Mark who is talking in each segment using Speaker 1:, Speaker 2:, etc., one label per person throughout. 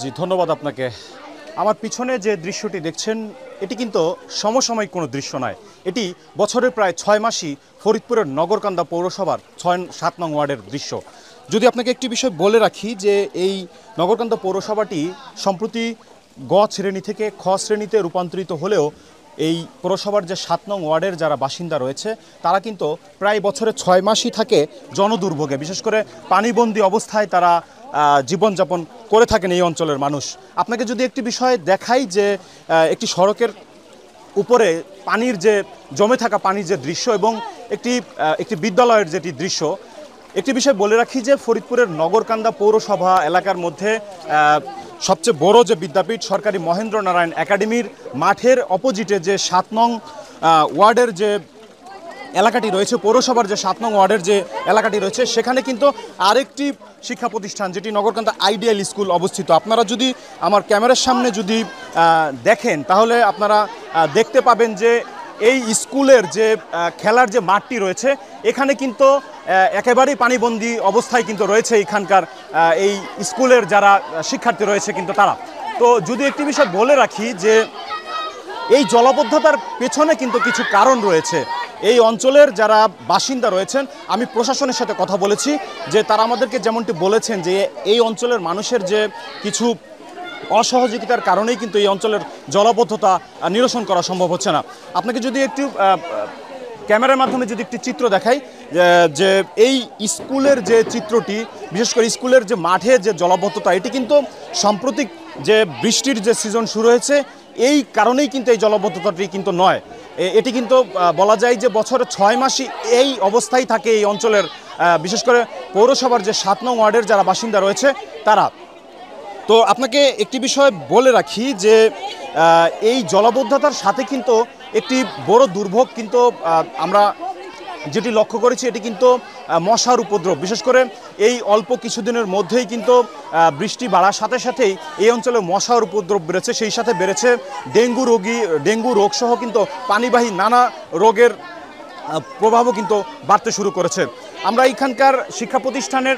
Speaker 1: জি, ধন্যবাদ আপনাকে। আমার পিছনে যে দৃশ্যটি দেখছেন এটি কিন্তু সমসাময়িক কোনো দৃশ্য নয়। এটি বছরের প্রায় 6 মাসই ফরিদপুরের নগরকান্দা পৌরসভার 6-7 নং ওয়ার্ডের দৃশ্য। যদি আপনাকে একটি বিষয় বলে রাখি যে এই নগরকান্দা পৌরসভাটি সম্প্রতি গ শ্রেণী থেকে খ শ্রেণীতে রূপান্তরিত হলেও এই পৌরসভার যে 7 নং ওয়ার্ডের যারা বাসিন্দা রয়েছে তারা কিন্তু প্রায় বছরে 6 মাসই থাকে জনদুর্ভোগে, বিশেষ করে পানিবন্দী অবস্থায় তারা জীবনযাপন করে থাকেন এই অঞ্চলের মানুষ। আপনাকে যদি একটি বিষয় দেখাই যে একটি সড়কের উপরে পানির যে জমে থাকা পানির যে দৃশ্য এবং একটি বিদ্যালয়ের যেটি দৃশ্য, একটি বিষয় বলে রাখি যে ফরিদপুরের নগরকান্দা পৌরসভা এলাকার মধ্যে সবচেয়ে বড় যে বিদ্যাপীঠ সরকারি মহেন্দ্র নারায়ণ একাডেমির মাঠের অপোজিটে যে 7 নং ওয়ার্ডের যে এলাকাটি রয়েছে, পৌরসভার যে 7 নং ওয়ার্ডের যে এলাকাটি রয়েছে, সেখানে কিন্তু আরেকটি শিক্ষা প্রতিষ্ঠান যেটি নগরকান্দা আইডিয়াল স্কুল অবস্থিত। আপনারা যদি আমার ক্যামেরার সামনে যদি দেখেন তাহলে আপনারা দেখতে পাবেন যে এই স্কুলের যে খেলার যে মাঠটি রয়েছে এখানে কিন্তু একেবারেই পানিবন্দী অবস্থায় কিন্তু রয়েছে এখানকার এই স্কুলের যারা শিক্ষার্থী রয়েছে কিন্তু তারা। তো যদি একটি বিষয় বলে রাখি যে এই জলাবদ্ধতার পেছনে কিন্তু কিছু কারণ রয়েছে। এই অঞ্চলের যারা বাসিন্দা রয়েছেন, আমি প্রশাসনের সাথে কথা বলেছি যে তারা আমাদেরকে যেমনটি বলেছেন যে এই অঞ্চলের মানুষের যে কিছু অসহযোগিতার কারণেই কিন্তু এই অঞ্চলের জলাবদ্ধতা নিরসন করা সম্ভব হচ্ছে না। আপনাকে যদি একটু ক্যামেরার মাধ্যমে যদি একটি চিত্র দেখাই যে এই স্কুলের যে চিত্রটি, বিশেষ করে স্কুলের যে মাঠে যে জলাবদ্ধতা, এটি কিন্তু সাম্প্রতিক যে বৃষ্টির যে সিজন শুরু হয়েছে এই কারণেই কিন্তু এই জলাবদ্ধতাটি কিন্তু নয়। এটি কিন্তু বলা যায় যে বছরে 6 মাসই এই অবস্থায় থাকে এই অঞ্চলের, বিশেষ করে পৌরসভার যে 7 নং ওয়ার্ডের যারা বাসিন্দা রয়েছে তারা। তো আপনাকে একটি বিষয় বলে রাখি যে এই জলাবদ্ধতার সাথে কিন্তু একটি বড় দুর্ভোগ কিন্তু আমরা যেটি লক্ষ্য করেছি, এটি কিন্তু মশার উপদ্রব। বিশেষ করে এই অল্প কিছুদিনের মধ্যেই কিন্তু বৃষ্টি বাড়ার সাথে সাথেই এই অঞ্চলে মশার উপদ্রব বেড়েছে, সেই সাথে বেড়েছে ডেঙ্গু রোগসহ কিন্তু পানিবাহী নানা রোগের প্রভাবও কিন্তু বাড়তে শুরু করেছে। আমরা এখানকার শিক্ষা প্রতিষ্ঠানের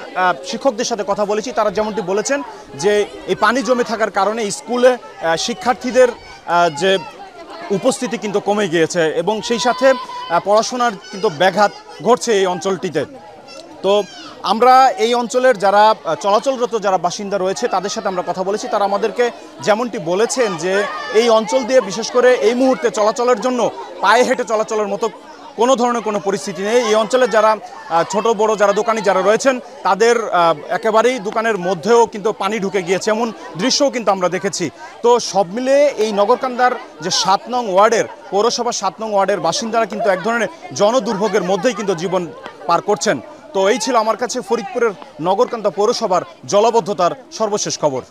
Speaker 1: শিক্ষকদের সাথে কথা বলেছি, তারা যেমনটি বলেছেন যে এই পানি জমে থাকার কারণে স্কুলে শিক্ষার্থীদের যে উপস্থিতি কিন্তু কমে গিয়েছে এবং সেই সাথে পড়াশোনার কিন্তু ব্যাঘাত ঘটছে এই অঞ্চলটিতে। তো আমরা এই অঞ্চলের যারা চলাচলরত যারা বাসিন্দা রয়েছে তাদের সাথে আমরা কথা বলেছি, তারা আমাদেরকে যেমনটি বলেছেন যে এই অঞ্চল দিয়ে বিশেষ করে এই মুহূর্তে চলাচলের জন্য পায়ে হেঁটে চলাচলের মতো কোনো ধরনের কোনো পরিস্থিতি নেই। এই অঞ্চলের যারা ছোট বড় যারা দোকানি যারা রয়েছেন তাদের একেবারেই দোকানের মধ্যেও কিন্তু পানি ঢুকে গিয়েছে, এমন দৃশ্যও কিন্তু আমরা দেখেছি। তো সব মিলে এই নগরকান্দার যে 7 নং ওয়ার্ডের পৌরসভা 7 নং ওয়ার্ডের বাসিন্দারা কিন্তু এক ধরনের জনদুর্ভোগের মধ্যেই কিন্তু জীবন পার করছেন। তো এই ছিল আমার কাছে ফরিদপুরের নগরকান্দা পৌরসভার জলাবদ্ধতার সর্বশেষ খবর।